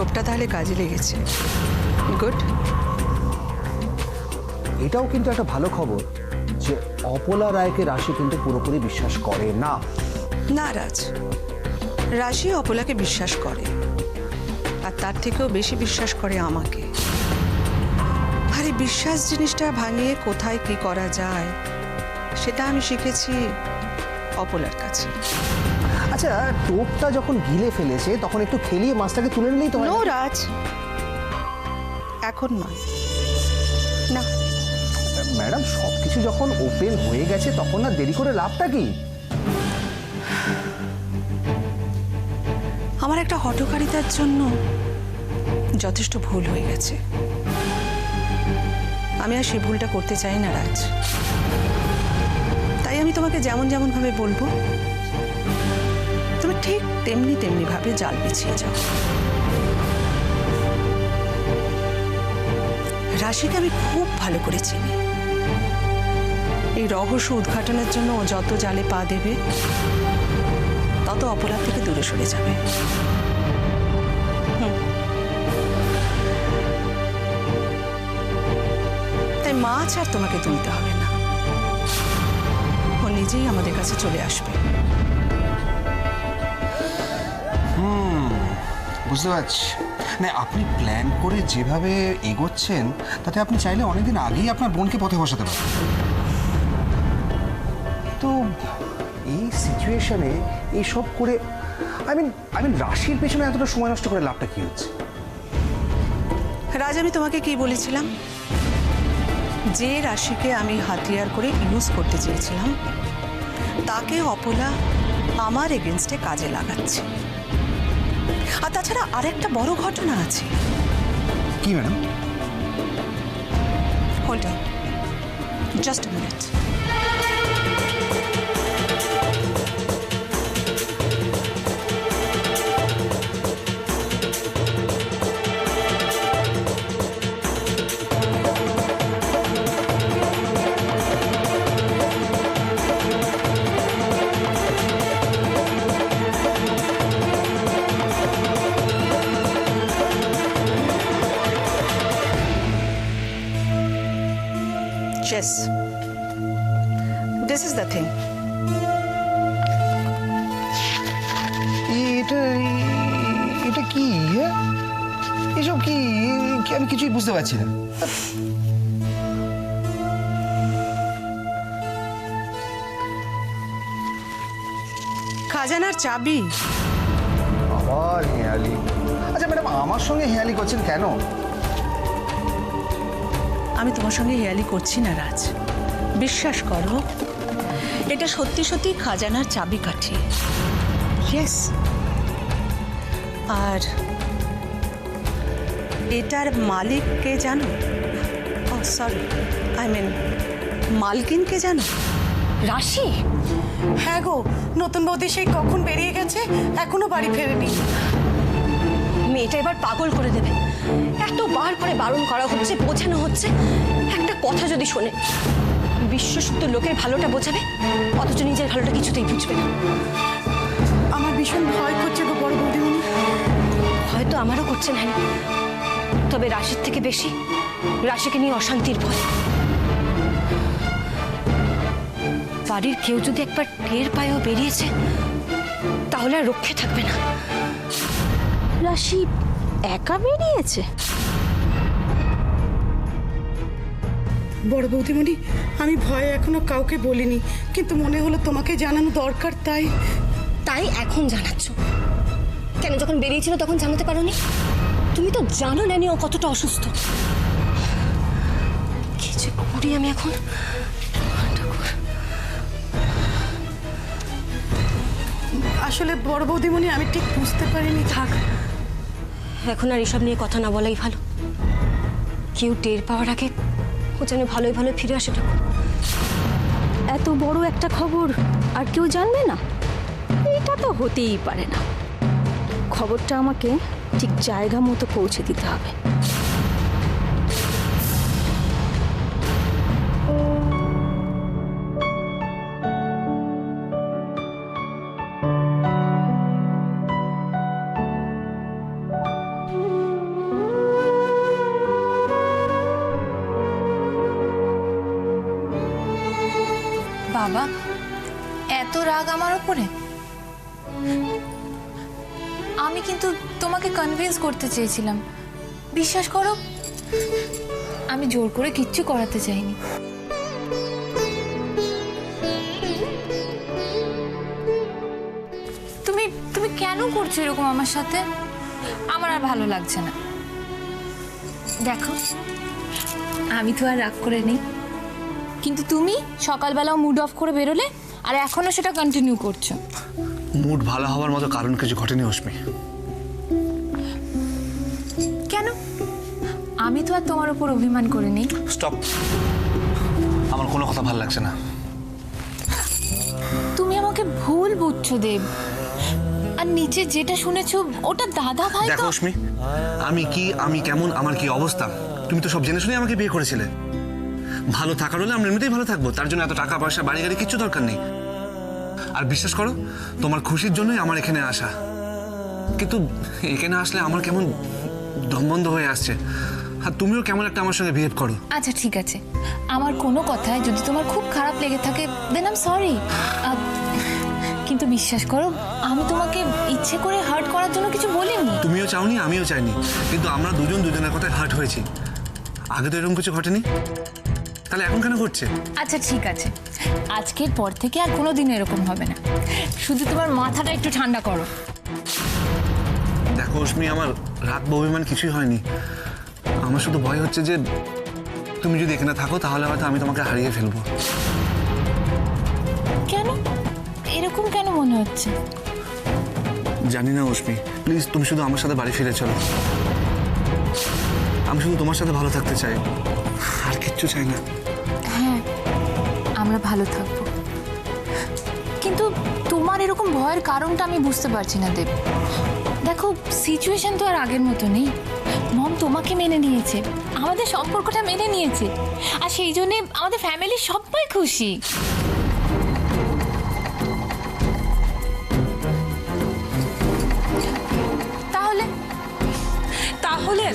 টোপটা তাহলে কাজে লেগেছে। গুড। এটাও কিন্তু একটা ভালো খবর যে অপলা রায়কে রাশি কিন্তু পুরোপুরি বিশ্বাস করে না। না রাজ, রাশি অপলাকে বিশ্বাস করে, আর তার থেকেও বেশি বিশ্বাস করে আমাকে। আর এই বিশ্বাস জিনিসটা ভাঙিয়ে কোথায় কি করা যায় সেটা আমি শিখেছি অপলার কাছে। আচ্ছা, টোপটা যখন গিলে ফেলেছে তখন একটু খেলিয়ে মাছটাকে তুলে নিলেই তো হয়। নো রাজ, এখন নয়। না ম্যাডাম, সবকিছু যখন ওপেন হয়ে গেছে তখন না দেরি করে লাভটা কি? আমার একটা হঠকারিতার জন্য যথেষ্ট ভুল হয়ে গেছে। আমি আর সেই ভুলটা করতে চাই না রাজ। তাই আমি তোমাকে যেমন যেমন ভাবে বলবো তুমি ঠিক তেমনি তেমনি ভাবে জাল বিছিয়ে যাও। রাশিকে আমি খুব ভালো করে চিনি। এই রহস্য উদ্ঘাটনের জন্য ও যত জালে পা দেবে তত অপরাধ থেকে দূরে সরে যাবে। তাই মাছ আর তোমাকে তুলতে হবে না, ও নিজেই আমাদের কাছে চলে আসবে। বুঝতে পারছি। না, আপনি প্ল্যান করে যেভাবে এগোচ্ছেন তাতে আপনি চাইলে অনেকদিন আগেই আপনার বোনকে পথে বসাতে পারেন। তো এই সিচুয়েশনে এইসব করে আই মিন রাশির পেছনে এতটা সময় নষ্ট করে লাভটা কি হচ্ছে? রাজ, আমি তোমাকে কি বলেছিলাম? যে রাশিকে আমি হাতিয়ার করে ইউজ করতে চেয়েছিলাম তাকে অপলা আমার এগেনস্টে কাজে লাগাচ্ছে। আর তাছাড়া আরেকটা বড় ঘটনা আছে। কি madam? Hold on, just a minute. Yes, this is the thing. এটা কি? এসব কি? আমি কিছুই বুঝতে পারছি না। খাজানার চাবি। আবার হেয়ালি? আচ্ছা ম্যাডাম, আমার সঙ্গে হেয়ালি করছেন কেন? আমি তোমার সঙ্গে হেয়ালি করছি না রাজ, বিশ্বাস করো এটা সত্যি সত্যি খাজানার চাবি কাঠি। ইয়েস। আর এটার মালিক কে জানো? ও সরি, আই মিন মালকিন কে জানো? রাশি? হ্যাঁ গো, নতুন বৌদি সেই কখন বেরিয়ে গেছে, এখনো বাড়ি ফেরেনি। মেয়েটা এবার পাগল করে দেবে। এতবার করে বারণ করা হচ্ছে, বোঝানো হচ্ছে, একটা কথা যদি শোনে। বিশ্বসুদ্ধ লোকের ভালোটা বোঝাবে, অথচ নিজের ভালোটা কিছুতেই বুঝবে না। আমার ভীষণ ভয় করছে গো বড় বৌদিমণি। হয়তো আমারও করছে না, তবে রাশির থেকে বেশি রাশিকে নিয়ে অশান্তির ভয়। বাড়ির কেউ যদি একবার টের পায়েও বেরিয়েছে তাহলে আর রক্ষে থাকবে না। রাশি একা বেরিয়েছে? বড় বৌদিমণি, আমি ভয়ে এখনো কাউকে বলিনি, কিন্তু মনে হলো তোমাকে জানানো দরকার, তাই এখন জানাচ্ছ কেন? যখন বেরিয়েছিল তখন জানাতে পারোনি? তুমি তো জানো না ও কতটা অসুস্থ। কি যে করি আমি এখন? আসলে বড় বৌদিমণি আমি ঠিক বুঝতে পারিনি। থাক, এখন আর এসব নিয়ে কথা না বলাই ভালো। কেউ টের পাওয়ার আগে ও যেন ভালোই ভালো ফিরে আসে। এত বড় একটা খবর আর কেউ জানবে না? এটা তো হতেই পারে না। খবরটা আমাকে ঠিক জায়গা মতো পৌঁছে দিতে হবে। এত রাগ আমার ওপরে? আমি কিন্তু তোমাকে কনভিন্স করতে চেয়েছিলাম, বিশ্বাস করো আমি জোর করে কিচ্ছু করাতে চাইনি। তুমি তুমি কেন করছো এরকম আমার সাথে? আমার আর ভালো লাগছে না। দেখো আমি তো আর রাগ করে নেই, কিন্তু তুমি সকালবেলাও মুড অফ করে বেরোলে আর এখনো সেটা কন্টিনিউ করছো। মুড ভালো হওয়ার মতো কারণ কিছু ঘটেনি অশ্মি। কেন? আমি তো আর তোমার উপর অভিমান করিনি। স্টপ, আমার কোনো কথা ভালো লাগছে না। তুমি আমাকে ভুল বুঝছো দেব, আর নিচে যেটা শুনেছো ওটা দাদা ভাই। দেখো অশ্মি, আমি কি, আমি কেমন, আমার কি অবস্থা, তুমি তো সব জেনে শুনে আমাকে বিয়ে করেছিলে। ভালো থাকার হলে আমরা এমনিতেই ভালো থাকবো, তার জন্য এত টাকা পয়সা বাড়ি গাড়ি কিচ্ছু দরকার নেই। আর বিশ্বাস করো, তোমার খুশির জন্যই আমার এখানে আসা, কিন্তু এখানে আসলে আমার কেমন দম বন্ধ হয়ে আসছে, আর তুমিও কেমন একটা আমার সঙ্গে বিহেভ করো। আচ্ছা ঠিক আছে, আমার কোনো কথায় যদি তোমার খুব খারাপ লেগে থাকে দেন আই এম সরি, কিন্তু বিশ্বাস করো আমি তোমাকে ইচ্ছে করে হার্ট করার জন্য কিছু বলিনি। তুমিও চাওনি, আমিও চাইনি, কিন্তু আমরা দুজন দুজনের কথায় হার্ট হয়েছি। আগে তো এরকম কিছু ঘটেনি, তাহলে এখন কেন ঘটছে? আচ্ছা ঠিক আছে, আজকের পর থেকে আর কোনোদিন এরকম হবে না, শুধু তোমার মাথাটা একটু ঠান্ডা করো। দেখো অশ্মি, আমার রাগ বা অভিমান কিছুই হয়নি। আমার শুধু ভয় হচ্ছে যে তুমি যদি এখানে থাকো তাহলে হয়তো আমি তোমাকে হারিয়ে ফেলবো। কেন এরকম কেন মনে হচ্ছে? জানি না অশ্মি, প্লিজ তুমি শুধু আমার সাথে বাড়ি ফিরে চলো। আমি শুধু তোমার সাথে ভালো থাকতে চাই, আর কিচ্ছু চাই না। হ্যাঁ আমরা ভালো থাকবো, কিন্তু তোমার এরকম ভয়ের কারণটা আমি বুঝতে পারছি না দেব। দেখো সিচুয়েশন তো আর আগের মতো নেই, মম তোমাকে মেনে নিয়েছে, আমাদের সম্পর্কটা মেনে নিয়েছে, আর সেই জন্যে আমাদের ফ্যামিলির সবাই খুশি। তাহলে তাহলে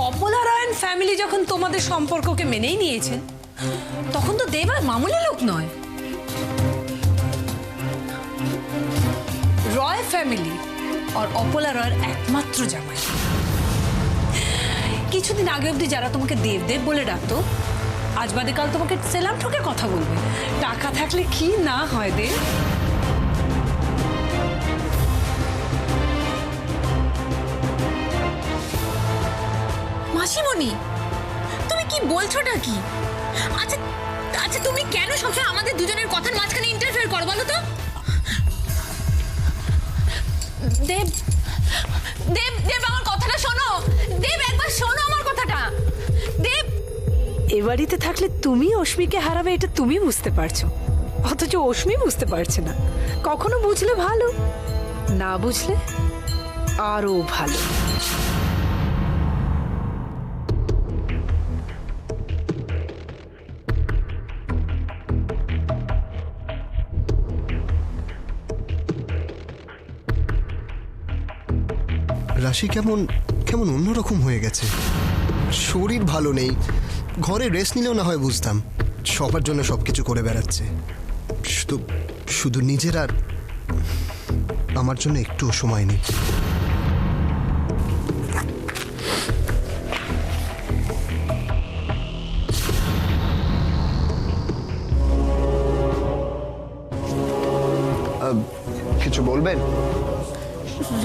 অপলা রায়ন ফ্যামিলি যখন তোমাদের সম্পর্ককে মেনেই নিয়েছেন, তখন তো দেব আর মামুলি লোক নয়। রয় ফ্যামিলি আর অপলা রয়ের একমাত্র জামাই। কিছুদিন আগে অবধি যারা তোমাকে দেব দেব বলে ডাকতো, আজ বাদে কাল তোমাকে সেলাম ঠকে কথা বলবে। টাকা থাকলে কি না হয় দেব। মাসিমণি তুমি কি বলছোটা কি? আচ্ছা আচ্ছা তুমি কেন সবসময় আমাদের দুজনের কথার মাঝখানে ইন্টারফেয়ার করো বলো তো? দেব দেব দেব আমার কথাটা শোনো, দেব একবার শোনো আমার কথাটা। দেব এ বাড়িতে থাকলে তুমি অশ্মিকে হারাবে এটা তুমি বুঝতে পারছো, অথচ অশ্মি বুঝতে পারছে না। কখনো বুঝলে ভালো, না বুঝলে আরো ভালো। রাশি কেমন কেমন অন্যরকম হয়ে গেছে। শরীর ভালো নেই, ঘরে রেস্ট নিলেও না হয় বুঝতাম, সবার জন্য সব কিছু করে বেড়াচ্ছে। শুধু শুধু নিজের আর আমার জন্য একটুও সময় নেই। কিছু বলবেন?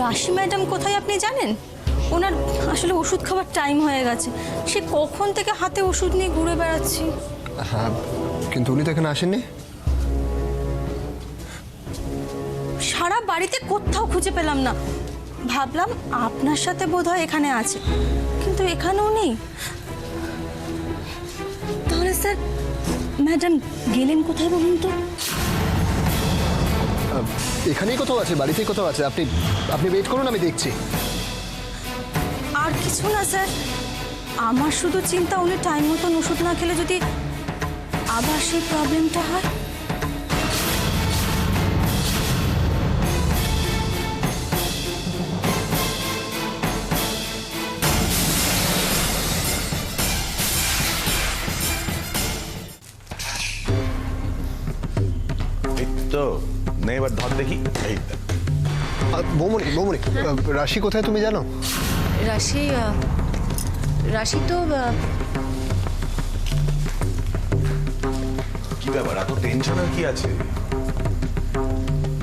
রাশি ম্যাডাম কোথায় আপনি জানেন? ওনার আসলে ওষুধ খাবার টাইম হয়ে গেছে, সে কখন থেকে হাতে ওষুধ নিয়ে ঘুরে বেড়াচ্ছি। হ্যাঁ, কিন্তু উনি তো এখানে আসেননি। সারা বাড়িতে কোথাও খুঁজে পেলাম না, ভাবলাম আপনার সাথে বোধহয় এখানে আছে, কিন্তু এখানেও নেই। তাহলে স্যার ম্যাডাম গেলেন কোথায় বলুন তো? এখানেই কোথাও আছে, বাড়িতেই কোথাও আছে। আপনি আপনি ওয়েট করুন, আমি দেখছি। আর কিছু না স্যার, আমার শুধু চিন্তা উনি টাইম মতন ওষুধ না খেলে যদি আবার সেই প্রবলেমটা হয়। তো নে এবার ধর দেখি এই দেখ। বৌমনি বৌমনি রাশি কোথায় তুমি জানো? রাশি রাশি তো কি ব্যাপার এত টেনশনের কি আছে?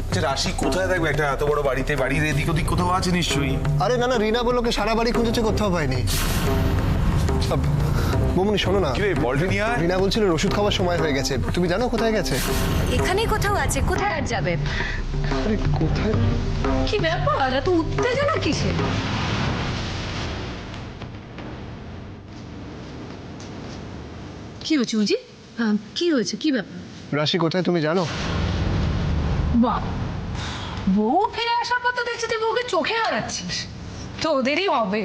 আচ্ছা রাশি কোথায় থাকবে একটা এত বড় বাড়িতে? বাড়ির এদিক ওদিক কোথাও আছে নিশ্চয়ই। আরে না না, রিনা বললো কি সারা বাড়ি খুঁজেছে, কোথাও পাইনি। বৌমনি শোনো না, কি রে বলটা নিয়ে আয়। রিনা বলছিল ওষুধ খাওয়ার সময় হয়ে গেছে, তুমি জানো কোথায় গেছে? এখানেই কোথাও আছে, কোথায় আর যাবে? আরে কোথায়? কি ব্যাপার এত উত্তেজনা কিসে? কি হয়েছে উজি? কি হয়েছে, কি ব্যাপার? রাশি কোথায় তুমি জানো? বাহ, বউ ফিরে আসার পর তো দেখছি তুই বউকে চোখে হারাচ্ছিস। তো ওদেরই হবে।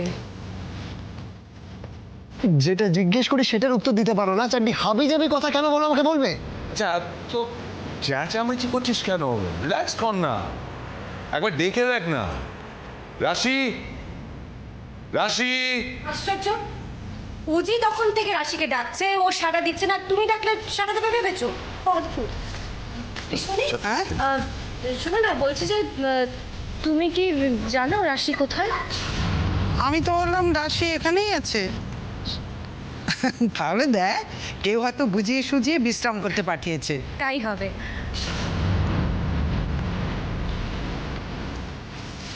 যেটা জিজ্ঞেস করি সেটার উত্তর দিতে পারো না, চারটি হাবি যাবে কথা কেন বলো আমাকে বলবে? আচ্ছা তো চেঁচামেচি করছিস কেন? রিল্যাক্স কর না, একবার দেখে দেখ না। রাশি রাশি আশ্চর্য, উজি তখন থেকে রাশিকে ডাকছে, ও সাড়া দিচ্ছে না, তুমি ডাকলে সাড়া দেবে ভেবেছো? অদ্ভুত। শোনো না, বলছি যে তুমি কি জানো রাশি কোথায়? আমি তো বললাম রাশি এখানেই আছে। তাহলে দেখ, কেউ হয়তো বুঝিয়ে সুঝিয়ে বিশ্রাম করতে পাঠিয়েছে। তাই হবে।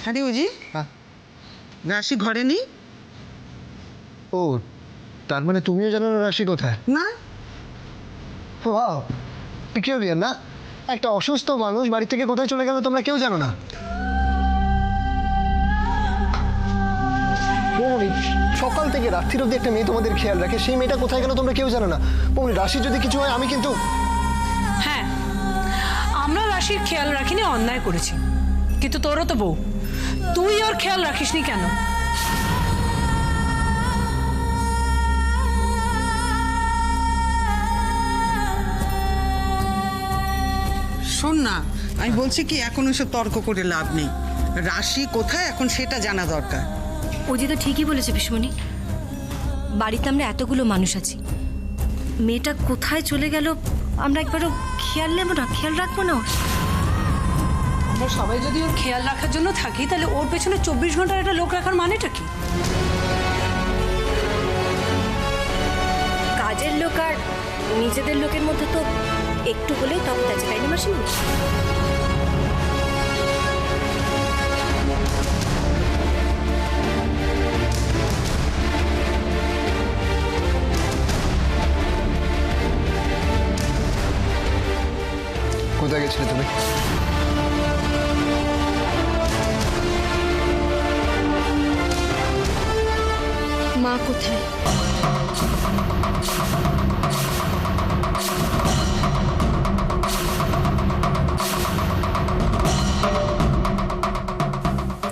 হ্যাঁ রে উজি, রাশি ঘরে নেই? ও, তার মানে তুমিও জানো না রাশি কোথায়? না। ওয়াও, পিকিউলিয়ার না? একটা অসুস্থ মানুষ বাড়ি থেকে কোথায় চলে গেল তোমরা কেউ জানো না? বৌমনি, সকাল থেকে রাত্রির অবধি একটা মেয়ে তোমাদের খেয়াল রাখে, সেই মেয়েটা কোথায় গেল তোমরা কেউ জানো না। বৌমনি, রাশির যদি কিছু হয় আমি কিন্তু... হ্যাঁ, আমরা রাশির খেয়াল রাখিনি, অন্যায় করেছি, কিন্তু তোরও তো বউ, তুই ওর খেয়াল রাখিসনি কেন? শোন না, আমি বলছি কি এখন ওসব তর্ক করে লাভ নেই। রাশি কোথায় এখন সেটা জানা দরকার। উজি তো ঠিকই বলেছে পিসমণি, বাড়িতে আমরা এতগুলো মানুষ আছি, মেয়েটা কোথায় চলে গেল আমরা একবারও খেয়াল নেব না, খেয়াল রাখবো না? আমরা সবাই যদি ওর খেয়াল রাখার জন্য থাকি, তাহলে ওর পেছনে 24 ঘন্টার একটা লোক রাখার মানেটা কি? কাজের লোক আর নিজেদের লোকের মধ্যে তো একটু হলেও তফাৎ আছে, তাই না মাসিমণি? কোথায় গেছিলে তুমি? মা কোথায়?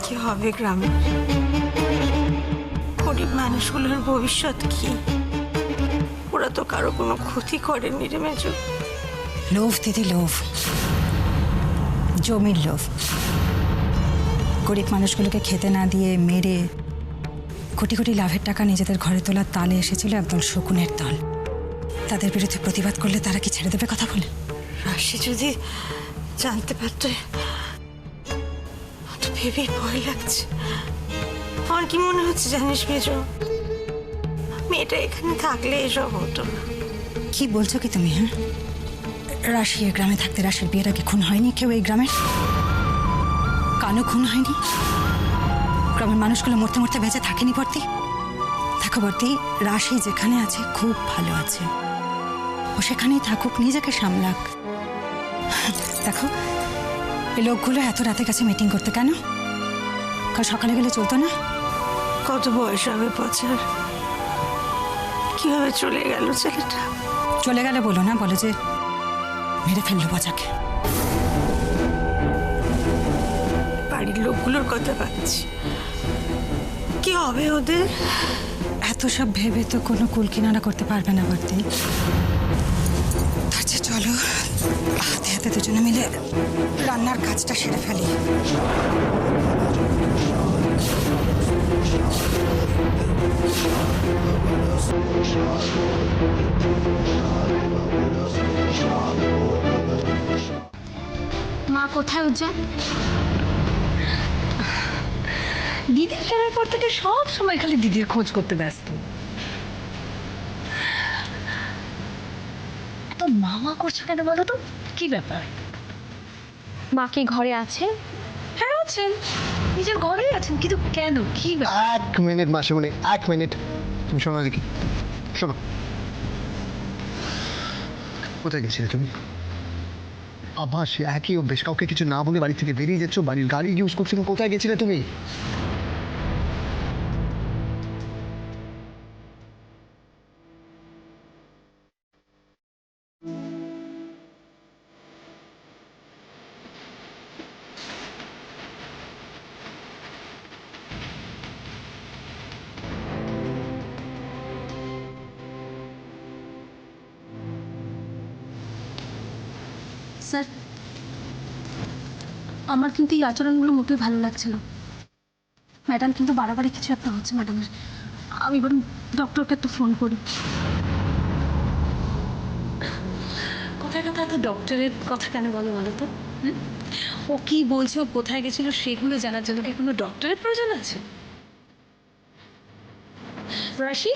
কি হবে গ্রামে? গরিব মানুষগুলোর ভবিষ্যৎ কি? ওরা তো কারো কোনো ক্ষতি করেনি রে মেজো। লোভ দিদি, লোভ, জমির লোভ। গরিব মানুষগুলোকে খেতে না দিয়ে মেরে কোটি কোটি লাভের টাকা নিজেদের ঘরে তোলার তালে এসেছিল একদল শকুনের দল। তাদের বিরুদ্ধে প্রতিবাদ করলে তারা কি ছেড়ে দেবে কথা বলে? রাশি যদি জানতে পারতো, তো ভেবেই ভয় লাগছে। আমার কি মনে হচ্ছে জানিস মেজো, মেয়েটা এখানে থাকলে এসব হতো না। কি বলছো কি তুমি? হ্যাঁ, রাশি এই গ্রামে থাকতে রাশির বিয়ের আগে খুন হয়নি কেউ এই গ্রামের? কানও খুন হয়নি? গ্রামের মানুষগুলো মরতে মরতে বেঁচে থাকেনি বর্তি? দেখো বর্তি, রাশি যেখানে আছে খুব ভালো আছে, ও সেখানেই থাকুক, নিজেকে সামলাক। দেখো, এই লোকগুলো এত রাতে কাছে মিটিং করতে কেন? কাল সকালে গেলে চলতো না? কত বয়স হবে পচার? কিভাবে চলে গেল ছেলেটা? চলে গেলে বলো না, বলো যে মেরে ফেললো পচাকে। বাড়ির লোকগুলোর কথা ভাবছি, কি হবে ওদের? এত সব ভেবে তো কোনো কুল কিনারা করতে পারবে না বর্তি। আচ্ছা চলো, হাতে হাতে দুজনে মিলে রান্নার কাজটা সেরে ফেলি। কোথায় উজ্জ্বল? দিদির ফেরার পর থেকে সব সময় খালি দিদির খোঁজ করতে ব্যস্ত। এত মামা করছো কেন বলো তো, কি ব্যাপার? মা কি ঘরে আছে? হ্যাঁ আছেন, নিজের ঘরেই আছেন, কিন্তু কেন, কি ব্যাপার? 1 মিনিট মাসিমণি, 1 মিনিট। তুমি শোনো দেখি, শোনো। কোথায় গেছিলে তুমি? আবার সে একই অভ্যেস, কাউকে কিছু না বলে বাড়ি থেকে বেরিয়ে যাচ্ছ, বাড়ির গাড়ি ইউজ করছো। কোথায় গেছিলে তুমি? স্যার, আমার কিন্তু এই আচরণগুলো মোটেই ভালো লাগছে না। ম্যাডাম কিন্তু বাড়াবাড়ি কিছু একটা হচ্ছে ম্যাডামের। আমি বরং ডক্টরকে একটু ফোন করি। কোথায় কোথায় তো ডক্টরের কথা কেন বলো বলো তো? ও কি বলছে, ও কোথায় গেছিল সেগুলো জানার জন্য কি কোনো ডক্টরের প্রয়োজন আছে? রাশি,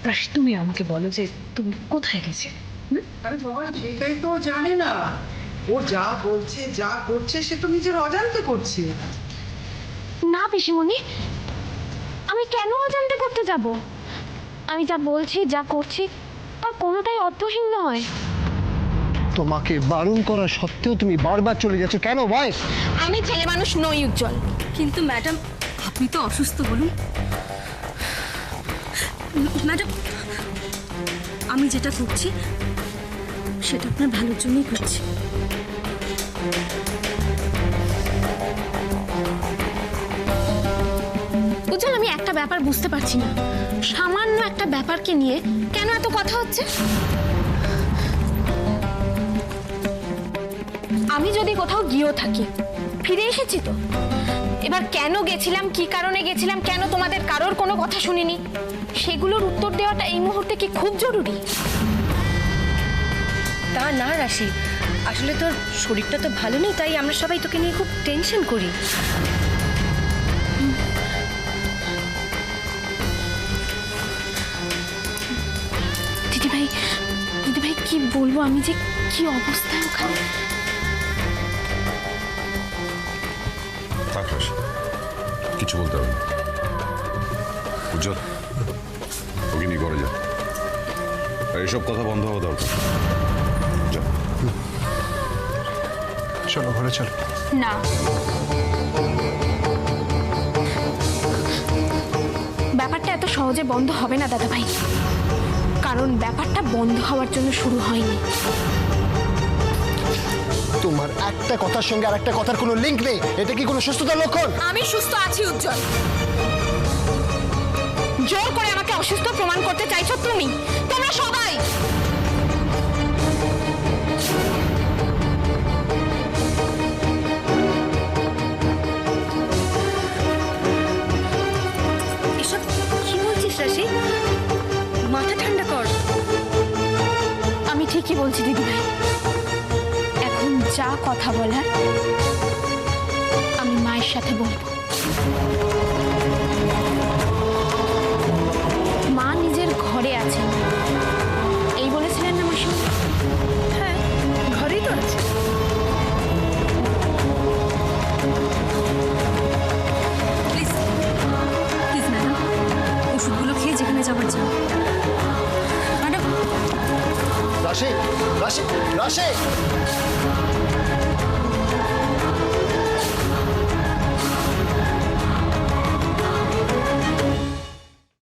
রাশি তুমি আমাকে বলো যে তুমি কোথায় গেছে? আরে বাবা, সেটাই তো জানে না। ও যা বলছে যা করছে সে তো নিজের অজান্তে করছে। না পিসিমণি, আমি কেন অজান্তে করতে যাব? আমি যা বলছি যা করছি তার কোনোটাই অর্থহীন নয়। তোমাকে বারণ করা সত্ত্বেও তুমি বারবার চলে যাচ্ছ কেন ভাই? আমি ছেলে মানুষ নই উজ্জ্বল। কিন্তু ম্যাডাম, আপনি তো অসুস্থ, বলুন। ম্যাডাম, আমি যেটা করছি সেটা আপনার ভালোর জন্যই করছি। উজ্জ্বল, আমি একটা ব্যাপার বুঝতে পারছি না, সামান্য একটা ব্যাপারকে নিয়ে কেন এত কথা হচ্ছে? আমি যদি কোথাও গিয়েও থাকি, ফিরে এসেছি তো। এবার কেন গেছিলাম, কি কারণে গেছিলাম, কেন তোমাদের কারোর কোনো কথা শুনিনি, সেগুলোর উত্তর দেওয়াটা এই মুহূর্তে কি খুব জরুরি? তা না রাশি, আসলে তোর শরীরটা তো ভালো নেই, তাই আমরা সবাই তোকে নিয়ে খুব টেনশন করি। দিদিভাই, দিদিভাই কি বলবো, আমি যে কি অবস্থায় ওখানে। থাক রাশি, কিছু বলতে হবে না। উজ্জ্বল, ওকে নিয়ে ঘরে যা। আর এসব কথা বন্ধ হওয়া দরকার। যা। চলো ঘরে চলো। না, ব্যাপারটা এত সহজে বন্ধ হবে না দাদাভাই, কারণ ব্যাপারটা বন্ধ হওয়ার জন্য শুরু হয়নি। তোমার একটা কথার সঙ্গে আর একটা কথার কোনো লিঙ্ক নেই। এটা কি কোনো সুস্থতার লক্ষণ? আমি সুস্থ আছি উজ্জ্বল। জোর করে আমাকে অসুস্থ প্রমাণ করতে চাইছো তুমি, তোমরা সবাই। এসব কি বলছিস রাশি? মাথা ঠান্ডা কর। আমি ঠিকই বলছি দিদিভাই, এখন যা কথা বলার আমি মায়ের সাথে বলবো। মা নিজের ঘরে আছেন, এই বলেছিলেন না মাসি? হ্যাঁ, ঘরেই তো আছে। প্লিজ প্লিজ ম্যাডাম, ওষুধগুলো খেয়ে যেখানে যাবার যাও। ম্যাডাম। রাশি, রাশি, রাশি!